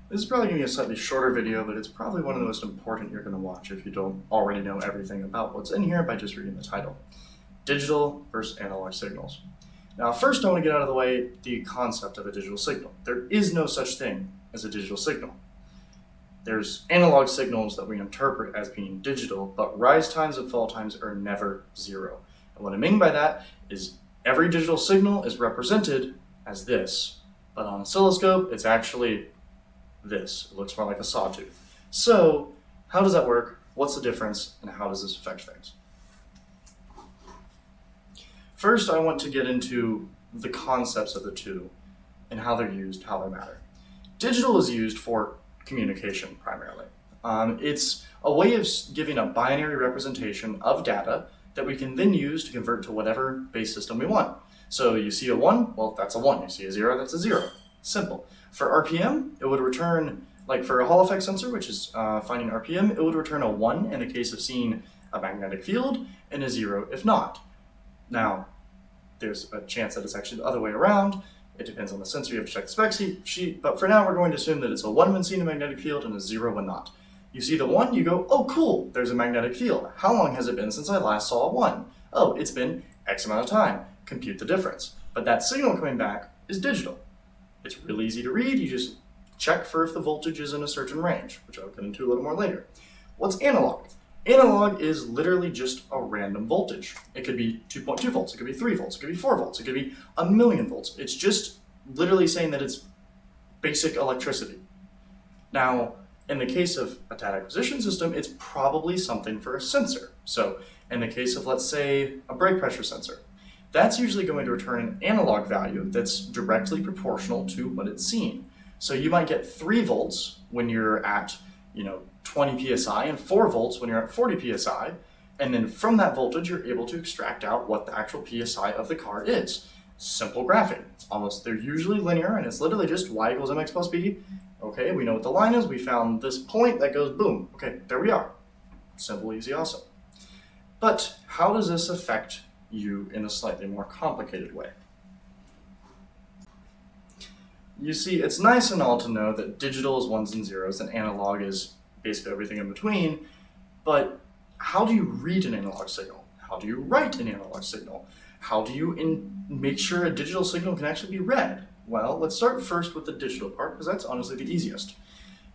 This is probably going to be a slightly shorter video, but it's probably one of the most important you're going to watch if you don't already know everything about what's in here by just reading the title. Digital versus analog signals. Now, first I want to get out of the way the concept of a digital signal. There is no such thing as a digital signal. There's analog signals that we interpret as being digital, but rise times and fall times are never zero. And what I mean by that is every digital signal is represented as this, but on an oscilloscope, it's actually this. It looks more like a sawtooth. So, how does that work? What's the difference, and how does this affect things? First, I want to get into the concepts of the two and how they're used, how they matter. Digital is used for communication primarily. It's a way of giving a binary representation of data that we can then use to convert to whatever base system we want. So you see a 1, well, that's a 1. You see a 0, that's a 0. Simple. For RPM, it would return, like for a Hall effect sensor, which is finding RPM, it would return a 1 in the case of seeing a magnetic field and a 0 if not. Now, there's a chance that it's actually the other way around. It depends on the sensor. You have to check the spec sheet, but for now we're going to assume that it's a 1 when seeing a magnetic field and a 0 when not. You see the 1, you go, oh cool, there's a magnetic field. How long has it been since I last saw a 1? Oh, it's been X amount of time. Compute the difference. But that signal coming back is digital. It's really easy to read. You just check for if the voltage is in a certain range, which I'll get into a little more later. What's analog? Analog is literally just a random voltage. It could be 2.2 volts, it could be 3 volts, it could be 4 volts, it could be a million volts. It's just literally saying that it's basic electricity. Now, in the case of a data acquisition system, it's probably something for a sensor. So, in the case of, let's say, a brake pressure sensor, that's usually going to return an analog value that's directly proportional to what it's seeing. So you might get 3 volts when you're at, 20 psi and 4 volts when you're at 40 psi, and then from that voltage you're able to extract out what the actual psi of the car is. Simple graphing. They're usually linear, and it's literally just y equals mx plus b. Okay, we know what the line is, we found this point that goes boom. Okay, there we are. Simple, easy, awesome. But how does this affect you in a slightly more complicated way? You see, it's nice and all to know that digital is ones and zeros and analog is basically everything in between, but how do you read an analog signal? How do you write an analog signal? How do you make sure a digital signal can actually be read? Well, let's start first with the digital part, because that's honestly the easiest.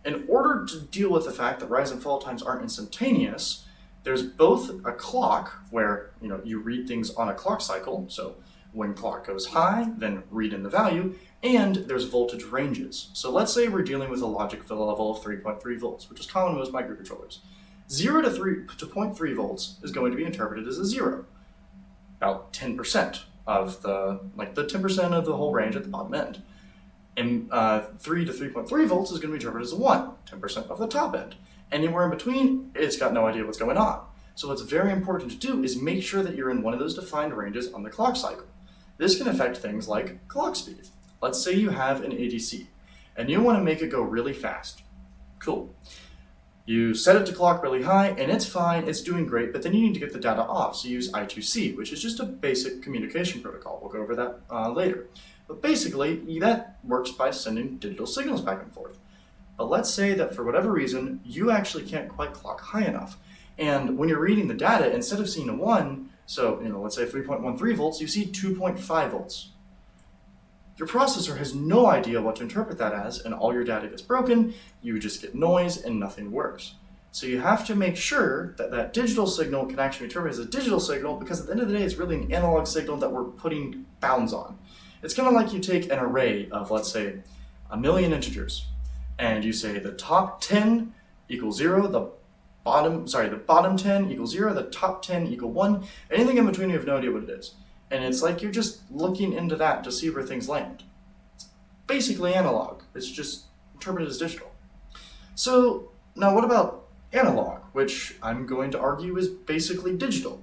In order to deal with the fact that rise and fall times aren't instantaneous, there's both a clock where you read things on a clock cycle, so when clock goes high, then read in the value, and there's voltage ranges. So let's say we're dealing with a logic fill level of 3.3 volts, which is common in most microcontrollers. 0 to 0.3 volts is going to be interpreted as a 0, about 10% of the 10% of the whole range at the bottom end. And 3 to 3.3 volts is going to be interpreted as a 1, 10% of the top end. Anywhere in between, it's got no idea what's going on. So what's very important to do is make sure that you're in one of those defined ranges on the clock cycle. This can affect things like clock speed. Let's say you have an ADC, and you want to make it go really fast. Cool. You set it to clock really high, and it's fine, it's doing great, but then you need to get the data off, so you use I2C, which is just a basic communication protocol. We'll go over that later. But basically, that works by sending digital signals back and forth. But let's say that for whatever reason, you actually can't quite clock high enough. And when you're reading the data, instead of seeing a 1, so let's say 3.13 volts, you see 2.5 volts. Your processor has no idea what to interpret that as, and all your data gets broken, you just get noise, and nothing works. So you have to make sure that that digital signal can actually be interpreted as a digital signal, because at the end of the day, it's really an analog signal that we're putting bounds on. It's kind of like you take an array of, let's say, 1,000,000 integers, and you say the top 10 equals 0, the bottom 10 equals 0, the top 10 equal 1, anything in between you have no idea what it is. And it's like you're just looking into that to see where things land. It's basically analog. It's just interpreted as digital. So now what about analog, which I'm going to argue is basically digital?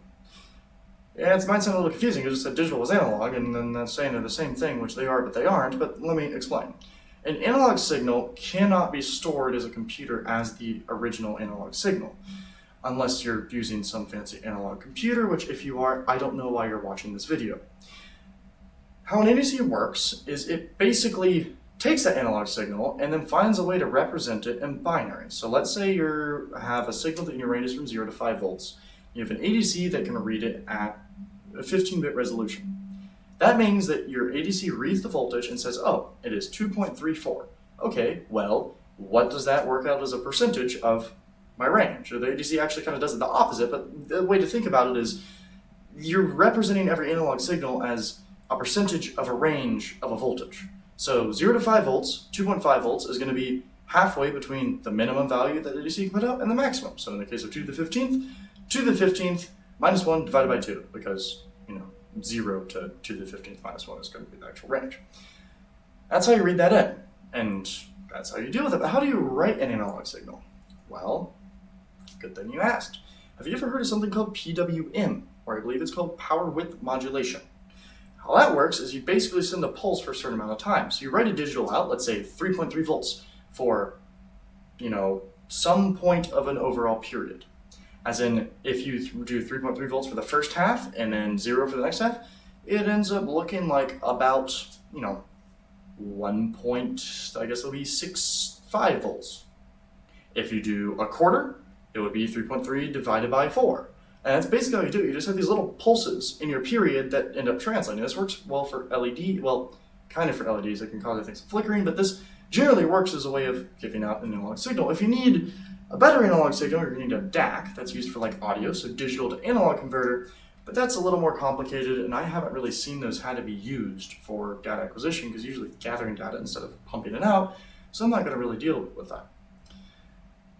Yeah, it might sound a little confusing. You just said digital was analog, and then that's saying they're the same thing, which they are, but they aren't. But let me explain. An analog signal cannot be stored as a computer as the original analog signal, unless you're using some fancy analog computer, which if you are, I don't know why you're watching this video. How an ADC works is it basically takes that analog signal and then finds a way to represent it in binary. So let's say you have a signal that in your range is from 0 to 5 volts. You have an ADC that can read it at a 15-bit resolution. That means that your ADC reads the voltage and says, oh, it is 2.34. Okay, well, what does that work out as a percentage of my range? Or the ADC actually kind of does it the opposite, but the way to think about it is you're representing every analog signal as a percentage of a range of a voltage. So 0 to 5 volts, 2.5 volts is going to be halfway between the minimum value that the ADC can put out and the maximum. So in the case of 2 to the 15th, 2 to the 15th minus 1 divided by 2, because 0 to 2 to the 15th minus 1 is going to be the actual range. That's how you read that in, and that's how you deal with it. But how do you write an analog signal? Well, good thing you asked. Have you ever heard of something called PWM, or I believe it's called power width modulation? How that works is you basically send a pulse for a certain amount of time. So you write a digital out, let's say 3.3 volts for, some point of an overall period. As in, if you do 3.3 volts for the first half and then 0 for the next half, it ends up looking like about, 1.65 volts. If you do a quarter, it would be 3.3 divided by 4. And that's basically how you do it. You just have these little pulses in your period that end up translating. This works well for LED, well, kind of for LEDs. It can cause things flickering, but this generally works as a way of giving out an analog signal. If you need a better analog signal, you're going to need a DAC. That's used for like audio, so digital to analog converter, but that's a little more complicated, and I haven't really seen those had to be used for data acquisition, because usually gathering data instead of pumping it out, so I'm not going to really deal with that.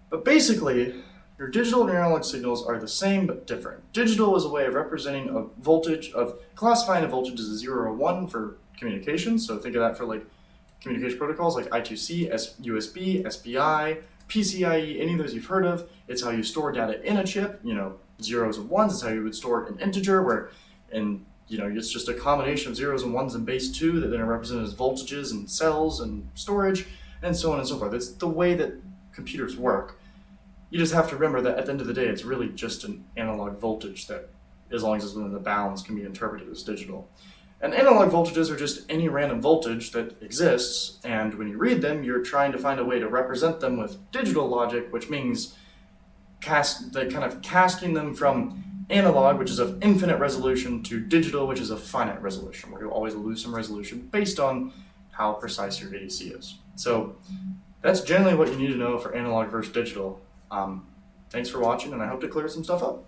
But basically, your digital and your analog signals are the same but different. Digital is a way of representing a voltage, of classifying a voltage as a 0 or 1 for communication. So think of that for like communication protocols like I2C, USB, SPI, PCIe, any of those you've heard of. It's how you store data in a chip, zeros and ones. It's how you would store it in integer, where it's just a combination of zeros and ones in base 2 that then are represented as voltages and cells and storage, and so on and so forth. It's the way that computers work. You just have to remember that at the end of the day, it's really just an analog voltage that, as long as it's within the bounds, can be interpreted as digital. And analog voltages are just any random voltage that exists, and when you read them, you're trying to find a way to represent them with digital logic, which means casting them from analog, which is of infinite resolution, to digital, which is of finite resolution, where you'll always lose some resolution based on how precise your ADC is. So that's generally what you need to know for analog versus digital. Thanks for watching, and I hope to clear some stuff up.